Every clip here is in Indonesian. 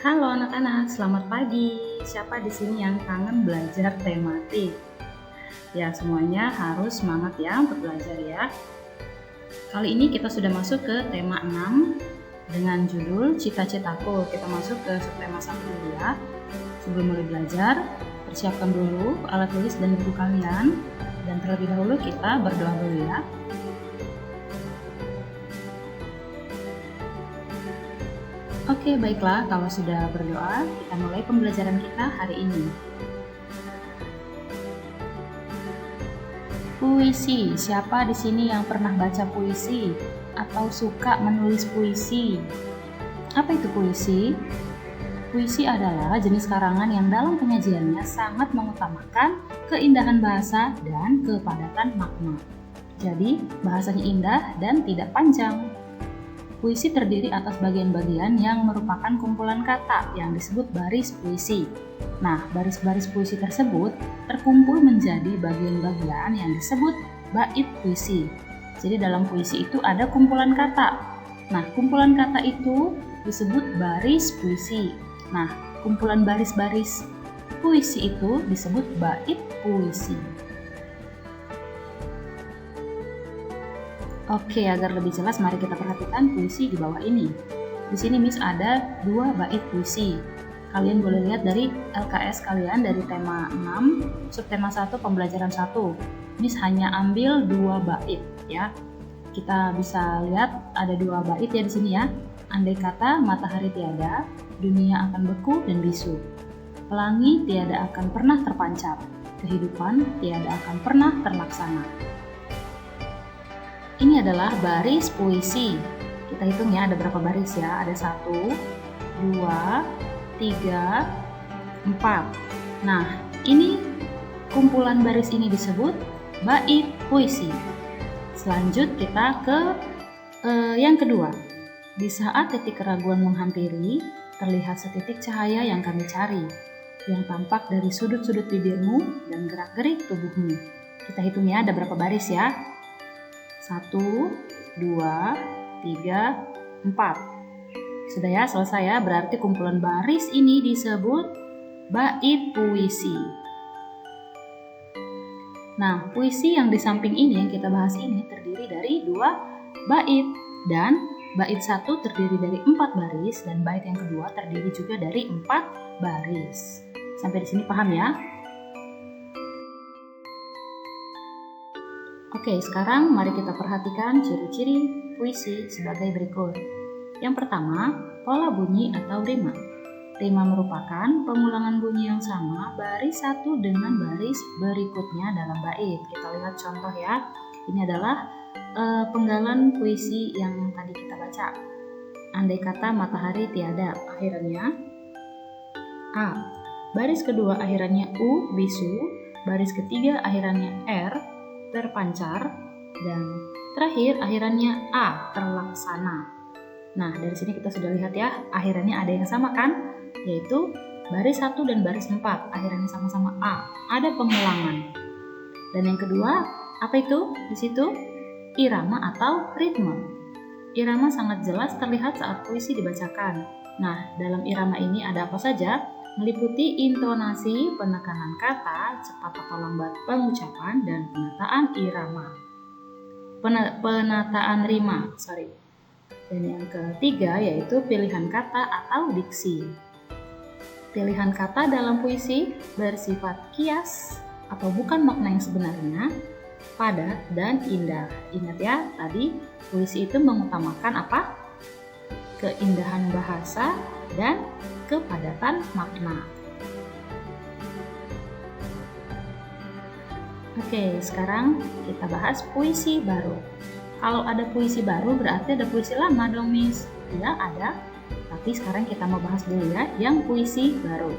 Halo anak-anak, selamat pagi. Siapa di sini yang kangen belajar tematik? Ya, semuanya harus semangat ya untuk belajar ya. Kali ini kita sudah masuk ke tema 6 dengan judul Cita-citaku. Kita masuk ke subtema 1 dulu ya. Sebelum mulai belajar, persiapkan dulu alat tulis dan buku kalian. Dan terlebih dahulu kita berdoa dulu ya. Oke, baiklah, kalau sudah berdoa, kita mulai pembelajaran kita hari ini. Puisi, siapa di sini yang pernah baca puisi atau suka menulis puisi? Apa itu puisi? Puisi adalah jenis karangan yang dalam penyajiannya sangat mengutamakan keindahan bahasa dan kepadatan makna. Jadi, bahasanya indah dan tidak panjang. Puisi terdiri atas bagian-bagian yang merupakan kumpulan kata yang disebut baris puisi. Nah, baris-baris puisi tersebut terkumpul menjadi bagian-bagian yang disebut bait puisi. Jadi dalam puisi itu ada kumpulan kata. Nah, kumpulan kata itu disebut baris puisi. Nah, kumpulan baris-baris puisi itu disebut bait puisi. Oke, agar lebih jelas mari kita perhatikan puisi di bawah ini. Di sini Miss ada 2 bait puisi. Kalian boleh lihat dari LKS kalian dari tema 6, subtema 1 pembelajaran 1. Miss hanya ambil 2 bait ya. Kita bisa lihat ada 2 bait ya di sini ya. Andai kata matahari tiada, dunia akan beku dan bisu. Pelangi tiada akan pernah terpancar, kehidupan tiada akan pernah terlaksana. Ini adalah baris puisi. Kita hitung ya ada berapa baris ya. Ada 1, 2, 3, 4. Nah, ini kumpulan baris ini disebut bait puisi. Selanjut kita ke yang kedua. Di saat titik keraguan menghampiri, terlihat setitik cahaya yang kami cari, yang tampak dari sudut-sudut bibirmu dan gerak-gerik tubuhmu. Kita hitung ya ada berapa baris ya. 1, 2, 3, 4. Sudah ya, selesai ya. Berarti kumpulan baris ini disebut bait puisi. Nah, puisi yang di samping ini yang kita bahas ini terdiri dari 2 bait. Dan bait 1 terdiri dari 4 baris dan bait yang kedua terdiri juga dari 4 baris. Sampai di sini paham ya? Oke, sekarang mari kita perhatikan ciri-ciri puisi sebagai berikut. Yang pertama, pola bunyi atau rima. Rima merupakan pengulangan bunyi yang sama baris satu dengan baris berikutnya dalam bait. Kita lihat contoh ya. Ini adalah penggalan puisi yang tadi kita baca. Andai kata matahari tiada, akhirannya A. Baris kedua akhirannya U, bisu. Baris ketiga akhirannya R, terpancar, dan terakhir akhirannya A, terlaksana. Nah, dari sini kita sudah lihat ya, akhirannya ada yang sama kan? Yaitu baris 1 dan baris 4, akhirannya sama-sama A, ada pengulangan. Dan yang kedua, apa itu? Di situ irama atau ritme. Irama sangat jelas terlihat saat puisi dibacakan. Nah, dalam irama ini ada apa saja? Meliputi intonasi, penekanan kata, cepat atau lambat pengucapan, dan penataan irama. Penataan rima, Dan yang ketiga yaitu pilihan kata atau diksi. Pilihan kata dalam puisi bersifat kias atau bukan makna yang sebenarnya, padat dan indah. Ingat ya, tadi puisi itu mengutamakan apa? Keindahan bahasa dan kepadatan makna. Oke, sekarang kita bahas puisi baru. Kalau ada puisi baru berarti ada puisi lama dong, Miss. Ya, ada. Tapi sekarang kita mau bahas dulu ya yang puisi baru.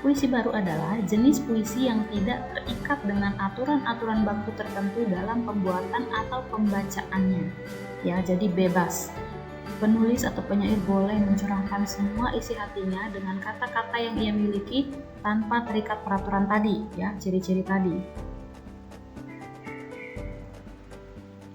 Puisi baru adalah jenis puisi yang tidak terikat dengan aturan-aturan baku tertentu dalam pembuatan atau pembacaannya. Ya, jadi bebas. Penulis atau penyair boleh mencurahkan semua isi hatinya dengan kata-kata yang ia miliki tanpa terikat peraturan tadi, ya, ciri-ciri tadi.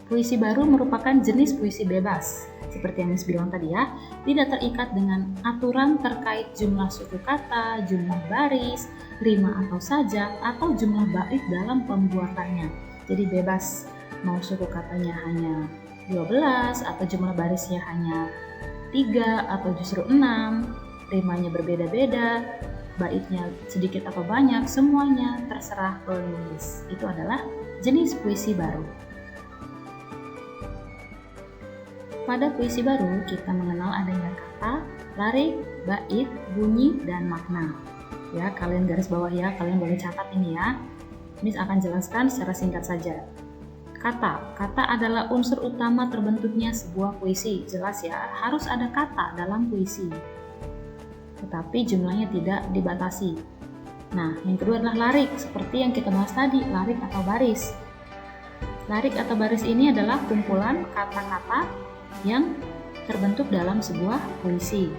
Puisi baru merupakan jenis puisi bebas. seperti yang Miss bilang tadi ya, tidak terikat dengan aturan terkait jumlah suku kata, jumlah baris, rima atau sajak, atau jumlah bait dalam pembuatannya. Jadi bebas mau suku katanya hanya 12 atau jumlah barisnya hanya 3 atau justru 6, rimanya berbeda-beda, baitnya sedikit atau banyak, semuanya terserah penulis. Itu adalah jenis puisi baru. Pada puisi baru, kita mengenal adanya kata, larik, bait, bunyi, dan makna. Ya, kalian garis bawah ya, kalian boleh catat ini ya. Miss akan jelaskan secara singkat saja. Kata adalah unsur utama terbentuknya sebuah puisi. Jelas ya, harus ada kata dalam puisi. Tetapi jumlahnya tidak dibatasi. Nah, yang kedua adalah larik, seperti yang kita bahas tadi, larik atau baris. Larik atau baris ini adalah kumpulan kata-kata yang terbentuk dalam sebuah puisi.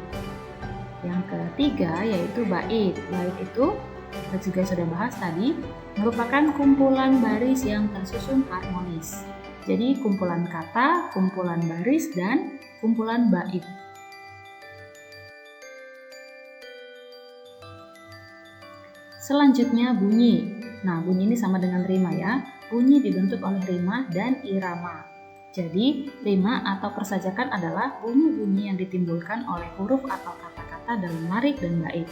Yang ketiga yaitu bait. Bait itu kita juga sudah bahas tadi, merupakan kumpulan baris yang tersusun harmonis. Jadi kumpulan kata, kumpulan baris, dan kumpulan bait. Selanjutnya bunyi. Nah, bunyi ini sama dengan rima ya. Bunyi dibentuk oleh rima dan irama. Jadi, rima atau persajakan adalah bunyi-bunyi yang ditimbulkan oleh huruf atau kata-kata dalam larik dan bait.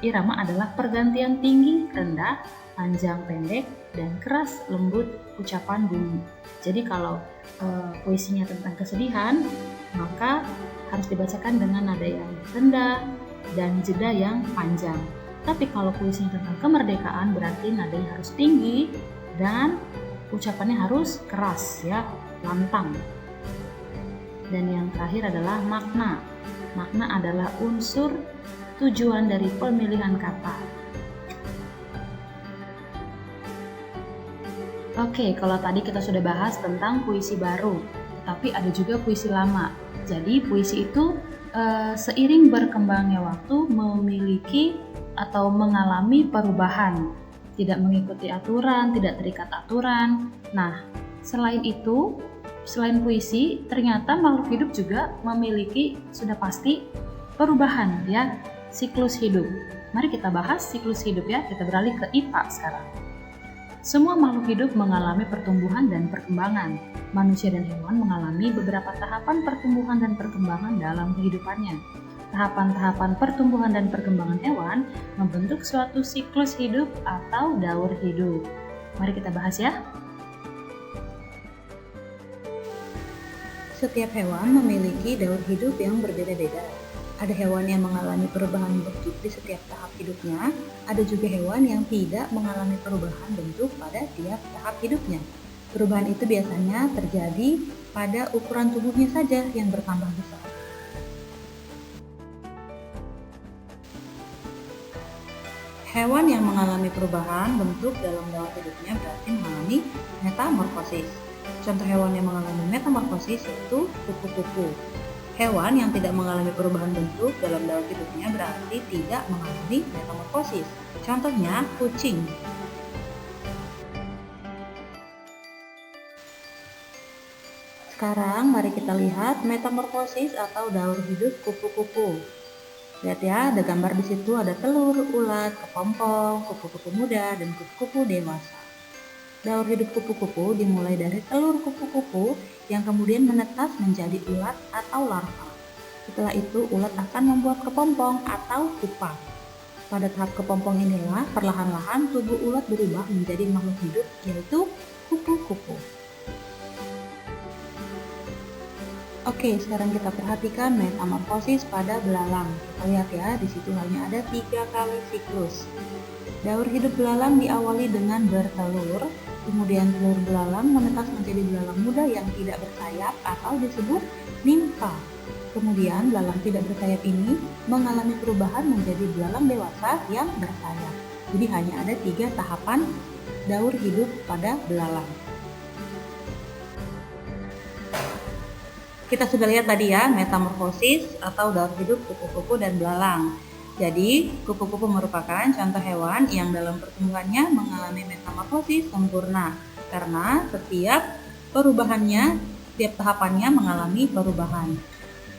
Irama adalah pergantian tinggi, rendah, panjang, pendek, dan keras, lembut ucapan bunyi. Jadi kalau puisinya tentang kesedihan, maka harus dibacakan dengan nada yang rendah dan jeda yang panjang. Tapi kalau puisinya tentang kemerdekaan, berarti nadanya harus tinggi dan ucapannya harus keras ya, lantang. Dan yang terakhir adalah makna. Makna adalah unsur tujuan dari pemilihan kata. Oke, kalau tadi kita sudah bahas tentang puisi baru, tetapi ada juga puisi lama. Jadi puisi itu seiring berkembangnya waktu memiliki atau mengalami perubahan, tidak mengikuti aturan, tidak terikat aturan. Nah, selain itu, selain puisi, ternyata makhluk hidup juga memiliki sudah pasti perubahan ya, siklus hidup. Mari kita bahas siklus hidup ya, kita beralih ke IPA sekarang. Semua makhluk hidup mengalami pertumbuhan dan perkembangan. Manusia dan hewan mengalami beberapa tahapan pertumbuhan dan perkembangan dalam kehidupannya. Tahapan-tahapan pertumbuhan dan perkembangan hewan membentuk suatu siklus hidup atau daur hidup. Mari kita bahas ya. Setiap hewan memiliki daur hidup yang berbeda-beda. Ada hewan yang mengalami perubahan bentuk di setiap tahap hidupnya, ada juga hewan yang tidak mengalami perubahan bentuk pada tiap tahap hidupnya. Perubahan itu biasanya terjadi pada ukuran tubuhnya saja yang bertambah besar. Hewan yang mengalami perubahan bentuk dalam daur hidupnya berarti mengalami metamorfosis. Contoh hewan yang mengalami metamorfosis yaitu kupu-kupu. Hewan yang tidak mengalami perubahan bentuk dalam daur hidupnya berarti tidak mengalami metamorfosis. Contohnya kucing. Sekarang mari kita lihat metamorfosis atau daur hidup kupu-kupu. Lihat ya, ada gambar di situ, ada telur, ulat, kepompong, kupu-kupu muda, dan kupu-kupu dewasa. Daur hidup kupu-kupu dimulai dari telur kupu-kupu yang kemudian menetas menjadi ulat atau larva. Setelah itu, ulat akan membuat kepompong atau pupa. Pada tahap kepompong inilah, perlahan-lahan tubuh ulat berubah menjadi makhluk hidup, yaitu kupu-kupu. Oke, sekarang kita perhatikan metamorfosis pada belalang. Kita lihat ya, di situ hanya ada 3 kali siklus. Daur hidup belalang diawali dengan bertelur, kemudian telur belalang menetas menjadi belalang muda yang tidak bersayap atau disebut nimfa. Kemudian belalang tidak bersayap ini mengalami perubahan menjadi belalang dewasa yang bersayap. Jadi hanya ada 3 tahapan daur hidup pada belalang. Kita sudah lihat tadi ya, metamorfosis atau daur hidup kupu-kupu dan belalang. Jadi, kupu-kupu merupakan contoh hewan yang dalam pertumbuhannya mengalami metamorfosis sempurna karena setiap perubahannya, setiap tahapannya mengalami perubahan.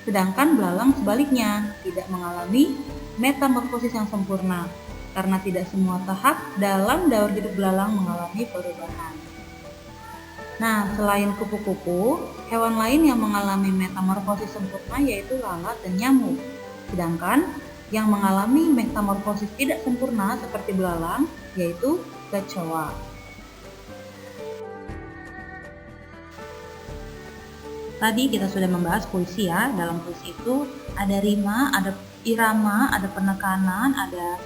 Sedangkan belalang sebaliknya, tidak mengalami metamorfosis yang sempurna, karena tidak semua tahap dalam daur hidup belalang mengalami perubahan. Nah, selain kupu-kupu, hewan lain yang mengalami metamorfosis sempurna yaitu lalat dan nyamuk. Sedangkan yang mengalami metamorfosis tidak sempurna seperti belalang yaitu kecoa. Tadi kita sudah membahas puisi ya. Dalam puisi itu ada rima, ada irama, ada penekanan, ada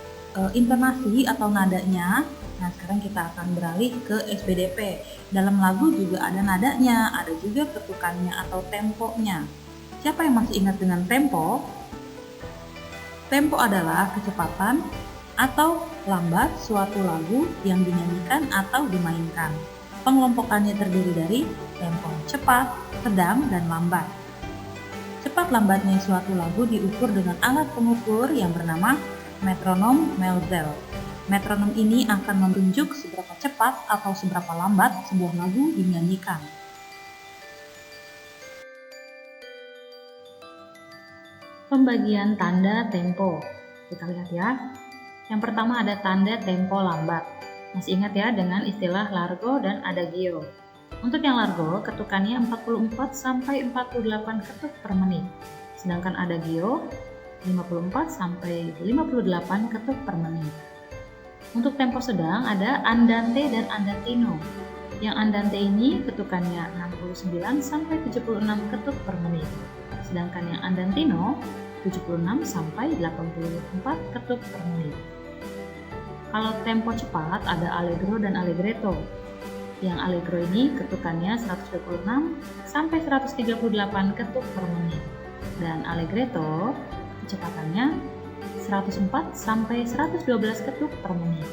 intonasi atau nadanya. Nah, sekarang kita akan beralih ke SPDP. Dalam lagu juga ada nadanya, ada juga ketukannya atau temponya. Siapa yang masih ingat dengan tempo? Tempo adalah kecepatan atau lambat suatu lagu yang dinyanyikan atau dimainkan. Pengelompokannya terdiri dari tempo cepat, sedang, dan lambat. Cepat lambatnya suatu lagu diukur dengan alat pengukur yang bernama metronom Melzel. Metronom ini akan menunjuk seberapa cepat atau seberapa lambat sebuah lagu dinyanyikan. Pembagian tanda tempo. Kita lihat ya. Yang pertama ada tanda tempo lambat. Masih ingat ya dengan istilah largo dan adagio. Untuk yang largo, ketukannya 44 sampai 48 ketuk per menit. Sedangkan adagio 54 sampai 58 ketuk per menit. Untuk tempo sedang ada andante dan andantino. Yang andante ini ketukannya 69 sampai 76 ketuk per menit. Sedangkan yang andantino 76 sampai 84 ketuk per menit. Kalau tempo cepat ada allegro dan allegretto. Yang allegro ini ketukannya 126 sampai 138 ketuk per menit. Dan allegretto kecepatannya 104 sampai 112 ketuk per menit.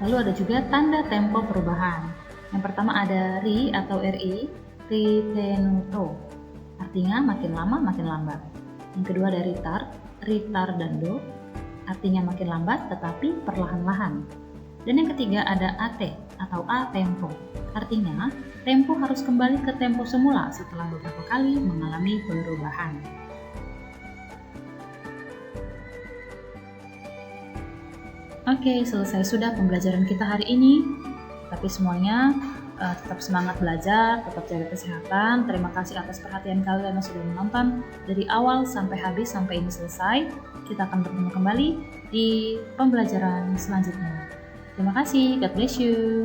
Lalu ada juga tanda tempo perubahan. Yang pertama ada ri atau ri, ritenuto. Artinya makin lama makin lambat. Yang kedua ada ritardando. Artinya makin lambat tetapi perlahan-lahan. Dan yang ketiga ada AT atau A tempo. Artinya tempo harus kembali ke tempo semula setelah beberapa kali mengalami perubahan. Oke, selesai sudah pembelajaran kita hari ini. Tapi semuanya tetap semangat belajar, tetap jaga kesehatan. Terima kasih atas perhatian kalian yang sudah menonton dari awal sampai habis sampai ini selesai. Kita akan bertemu kembali di pembelajaran selanjutnya. Terima kasih, God bless you.